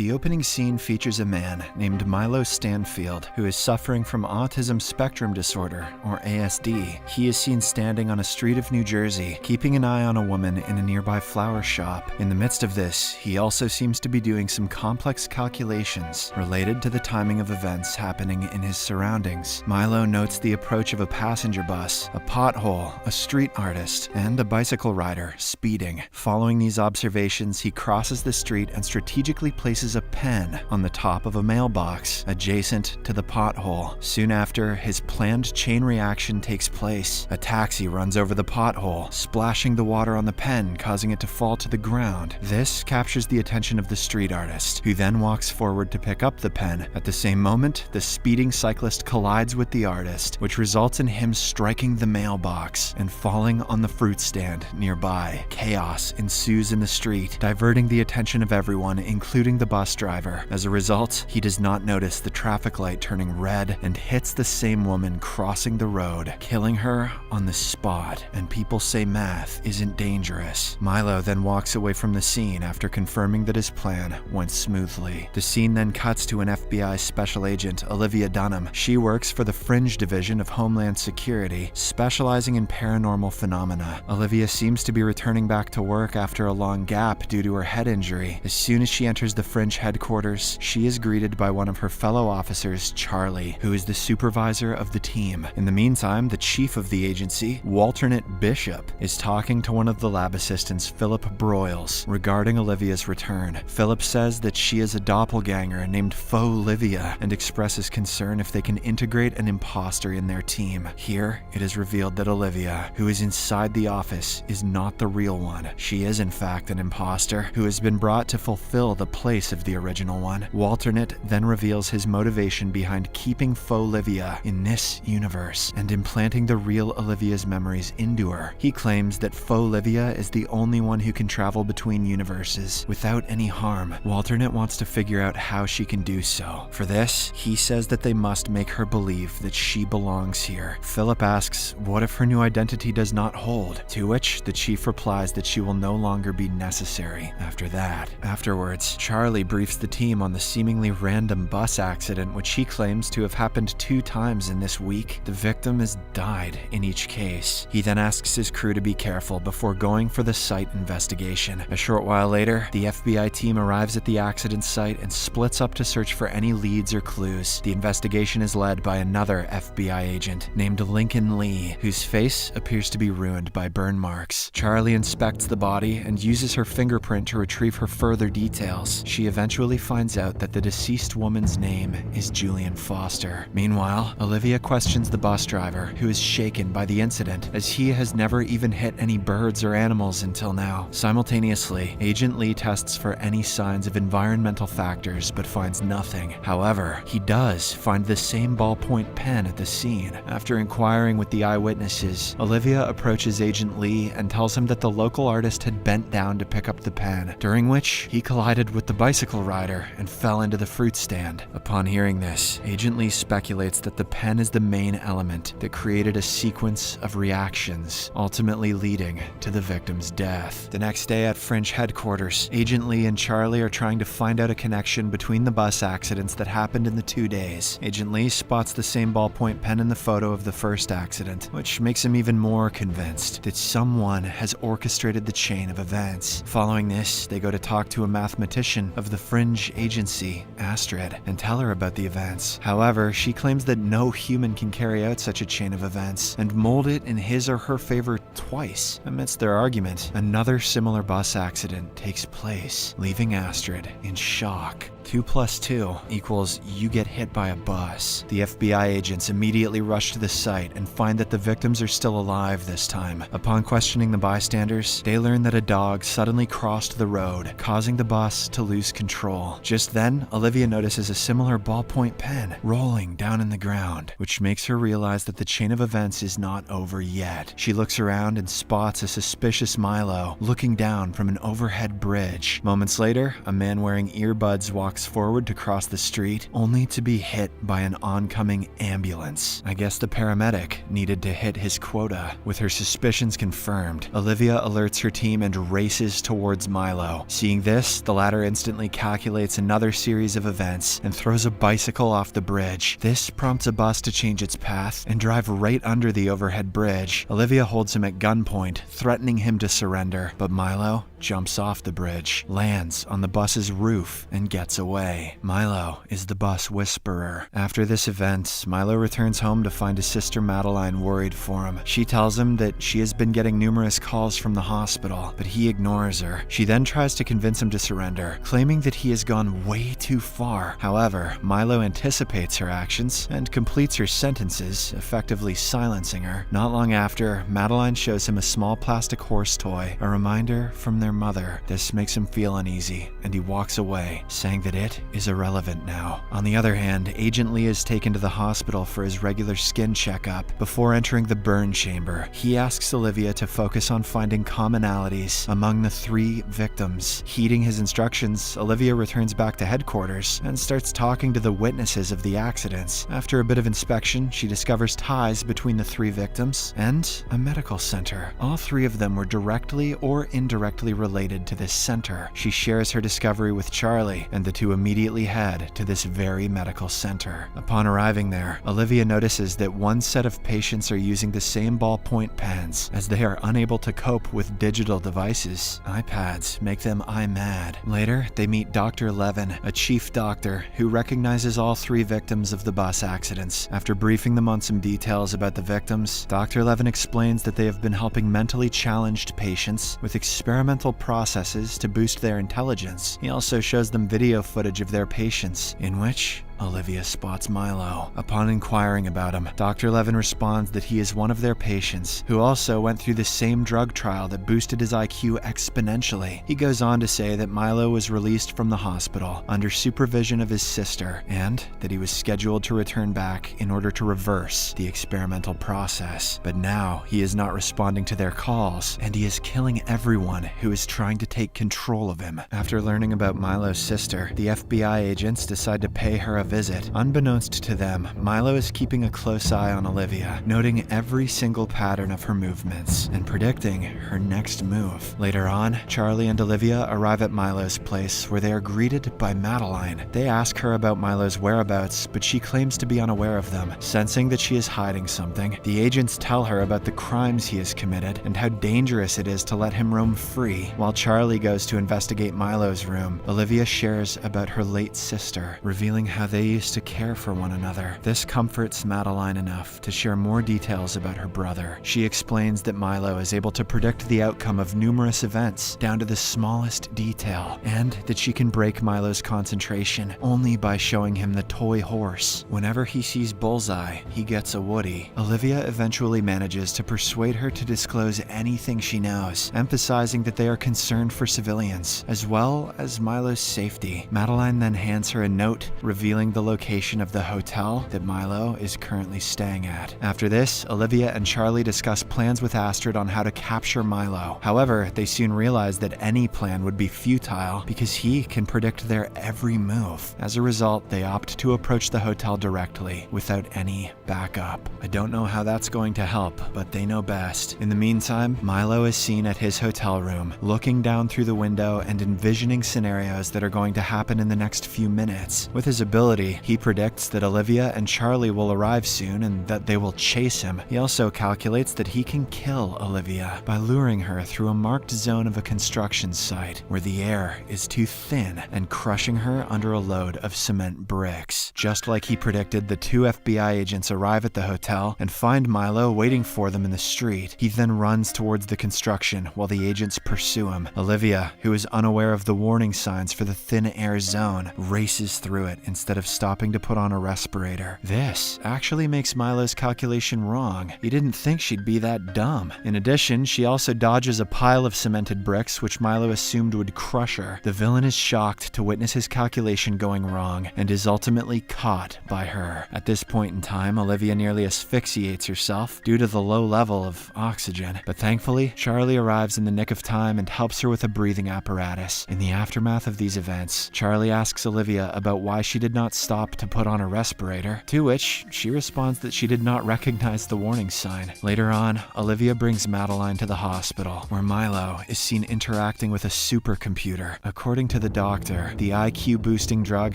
The opening scene features a man named Milo Stanfield who is suffering from autism spectrum disorder, or ASD. He is seen standing on a street of New Jersey, keeping an eye on a woman in a nearby flower shop. In the midst of this, he also seems to be doing some complex calculations related to the timing of events happening in his surroundings. Milo notes the approach of a passenger bus, a pothole, a street artist, and a bicycle rider speeding. Following these observations, he crosses the street and strategically places a pen on the top of a mailbox adjacent to the pothole. Soon after, his planned chain reaction takes place. A taxi runs over the pothole, splashing the water on the pen, causing it to fall to the ground. This captures the attention of the street artist, who then walks forward to pick up the pen. At the same moment, the speeding cyclist collides with the artist, which results in him striking the mailbox and falling on the fruit stand nearby. Chaos ensues in the street, diverting the attention of everyone, including the bus driver. As a result, he does not notice the traffic light turning red and hits the same woman crossing the road, killing her on the spot, and people say math isn't dangerous. Milo then walks away from the scene after confirming that his plan went smoothly. The scene then cuts to an FBI special agent, Olivia Dunham. She works for the Fringe Division of Homeland Security, specializing in paranormal phenomena. Olivia seems to be returning back to work after a long gap due to her head injury. As soon as she enters the Fringe headquarters, she is greeted by one of her fellow officers, Charlie, who is the supervisor of the team. In the meantime, the chief of the agency, Walternate Bishop, is talking to one of the lab assistants, Philip Broyles, regarding Olivia's return. Philip says that she is a doppelganger named Faux-Livia and expresses concern if they can integrate an imposter in their team. Here, it is revealed that Olivia, who is inside the office, is not the real one. She is in fact an imposter who has been brought to fulfill the place of the original one. Walternate then reveals his motivation behind keeping Faux-Livia in this universe and implanting the real Olivia's memories into her. He claims that Faux-Livia is the only one who can travel between universes without any harm. Walternate wants to figure out how she can do so. For this, he says that they must make her believe that she belongs here. Philip asks, what if her new identity does not hold? To which the chief replies that she will no longer be necessary after that. Afterwards, Charlie briefs the team on the seemingly random bus accident which he claims to have happened 2 times in this week. The victim has died in each case. He then asks his crew to be careful before going for the site investigation. A short while later, the FBI team arrives at the accident site and splits up to search for any leads or clues. The investigation is led by another FBI agent named Lincoln Lee, whose face appears to be ruined by burn marks. Charlie inspects the body and uses her fingerprint to retrieve her further details. She eventually finds out that the deceased woman's name is Julian Foster. Meanwhile, Olivia questions the bus driver, who is shaken by the incident, as he has never even hit any birds or animals until now. Simultaneously, Agent Lee tests for any signs of environmental factors but finds nothing. However, he does find the same ballpoint pen at the scene. After inquiring with the eyewitnesses, Olivia approaches Agent Lee and tells him that the local artist had bent down to pick up the pen, during which he collided with the bicycle rider and fell into the fruit stand. Upon hearing this, Agent Lee speculates that the pen is the main element that created a sequence of reactions, ultimately leading to the victim's death. The next day at Fringe headquarters, Agent Lee and Charlie are trying to find out a connection between the bus accidents that happened in the 2 days. Agent Lee spots the same ballpoint pen in the photo of the first accident, which makes him even more convinced that someone has orchestrated the chain of events. Following this, they go to talk to a mathematician of the Fringe agency, Astrid, and tell her about the events. However, she claims that no human can carry out such a chain of events and mold it in his or her favor twice. Amidst their argument, another similar bus accident takes place, leaving Astrid in shock. 2 + 2 equals you get hit by a bus. The FBI agents immediately rush to the site and find that the victims are still alive this time. Upon questioning the bystanders, they learn that a dog suddenly crossed the road, causing the bus to lose control. Just then, Olivia notices a similar ballpoint pen rolling down in the ground, which makes her realize that the chain of events is not over yet. She looks around and spots a suspicious Milo looking down from an overhead bridge. Moments later, a man wearing earbuds walks walks forward to cross the street, only to be hit by an oncoming ambulance. I guess the paramedic needed to hit his quota. With her suspicions confirmed, Olivia alerts her team and races towards Milo. Seeing this, the latter instantly calculates another series of events and throws a bicycle off the bridge. This prompts a bus to change its path and drive right under the overhead bridge. Olivia holds him at gunpoint, threatening him to surrender, but Milo jumps off the bridge, lands on the bus's roof, and gets away. Milo is the bus whisperer. After this event, Milo returns home to find his sister Madeline worried for him. She tells him that she has been getting numerous calls from the hospital, but he ignores her. She then tries to convince him to surrender, claiming that he has gone way too far. However, Milo anticipates her actions and completes her sentences, effectively silencing her. Not long after, Madeline shows him a small plastic horse toy, a reminder from their mother. This makes him feel uneasy, and he walks away, saying that it is irrelevant now. On the other hand, Agent Lee is taken to the hospital for his regular skin checkup. Before entering the burn chamber, he asks Olivia to focus on finding commonalities among the 3 victims. Heeding his instructions, Olivia returns back to headquarters and starts talking to the witnesses of the accidents. After a bit of inspection, she discovers ties between the 3 victims and a medical center. All 3 of them were directly or indirectly related to this center. She shares her discovery with Charlie, and the two immediately head to this very medical center. Upon arriving there, Olivia notices that one set of patients are using the same ballpoint pens, as they are unable to cope with digital devices. iPads make them eye-mad. Later, they meet Dr. Levin, a chief doctor who recognizes all 3 victims of the bus accidents. After briefing them on some details about the victims, Dr. Levin explains that they have been helping mentally challenged patients with experimental processes to boost their intelligence. He also shows them video footage of their patients, in which Olivia spots Milo. Upon inquiring about him, Dr. Levin responds that he is one of their patients who also went through the same drug trial that boosted his IQ exponentially. He goes on to say that Milo was released from the hospital under supervision of his sister, and that he was scheduled to return back in order to reverse the experimental process. But now he is not responding to their calls, and he is killing everyone who is trying to take control of him. After learning about Milo's sister, the FBI agents decide to pay her a visit. Unbeknownst to them, Milo is keeping a close eye on Olivia, noting every single pattern of her movements and predicting her next move. Later on, Charlie and Olivia arrive at Milo's place, where they are greeted by Madeline. They ask her about Milo's whereabouts, but she claims to be unaware of them. Sensing that she is hiding something, the agents tell her about the crimes he has committed and how dangerous it is to let him roam free. While Charlie goes to investigate Milo's room, Olivia shares about her late sister, revealing how they used to care for one another. This comforts Madeline enough to share more details about her brother. She explains that Milo is able to predict the outcome of numerous events down to the smallest detail, and that she can break Milo's concentration only by showing him the toy horse. Whenever he sees Bullseye, he gets a Woody. Olivia eventually manages to persuade her to disclose anything she knows, emphasizing that they are concerned for civilians, as well as Milo's safety. Madeline then hands her a note revealing the location of the hotel that Milo is currently staying at. After this, Olivia and Charlie discuss plans with Astrid on how to capture Milo. However, they soon realize that any plan would be futile because he can predict their every move. As a result, they opt to approach the hotel directly without any backup. I don't know how that's going to help, but they know best. In the meantime, Milo is seen at his hotel room, looking down through the window and envisioning scenarios that are going to happen in the next few minutes. With his ability, he predicts that Olivia and Charlie will arrive soon and that they will chase him. He also calculates that he can kill Olivia by luring her through a marked zone of a construction site where the air is too thin and crushing her under a load of cement bricks. Just like he predicted, the 2 FBI agents arrive at the hotel and find Milo waiting for them in the street. He then runs towards the construction while the agents pursue him. Olivia, who is unaware of the warning signs for the thin air zone, races through it instead of of stopping to put on a respirator. This actually makes Milo's calculation wrong. He didn't think she'd be that dumb. In addition, she also dodges a pile of cemented bricks, which Milo assumed would crush her. The villain is shocked to witness his calculation going wrong and is ultimately caught by her. At this point in time, Olivia nearly asphyxiates herself due to the low level of oxygen, but thankfully, Charlie arrives in the nick of time and helps her with a breathing apparatus. In the aftermath of these events, Charlie asks Olivia about why she did not stop to put on a respirator, to which she responds that she did not recognize the warning sign. Later on, Olivia brings Madeline to the hospital, where Milo is seen interacting with a supercomputer. According to the doctor, the IQ-boosting drug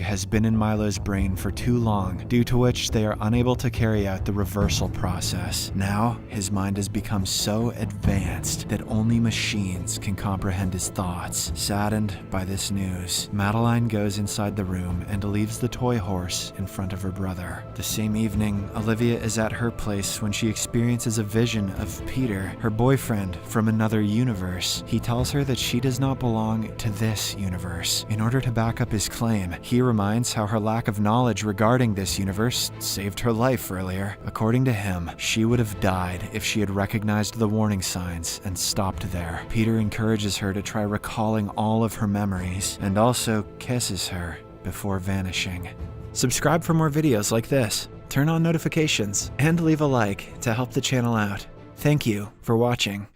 has been in Milo's brain for too long, due to which they are unable to carry out the reversal process. Now, his mind has become so advanced that only machines can comprehend his thoughts. Saddened by this news, Madeline goes inside the room and leaves the toy horse in front of her brother. The same evening, Olivia is at her place when she experiences a vision of Peter, her boyfriend from another universe. He tells her that she does not belong to this universe. In order to back up his claim, he reminds how her lack of knowledge regarding this universe saved her life earlier. According to him, she would have died if she had recognized the warning signs and stopped there. Peter encourages her to try recalling all of her memories and also kisses her before vanishing. Subscribe for more videos like this, turn on notifications, and leave a like to help the channel out. Thank you for watching.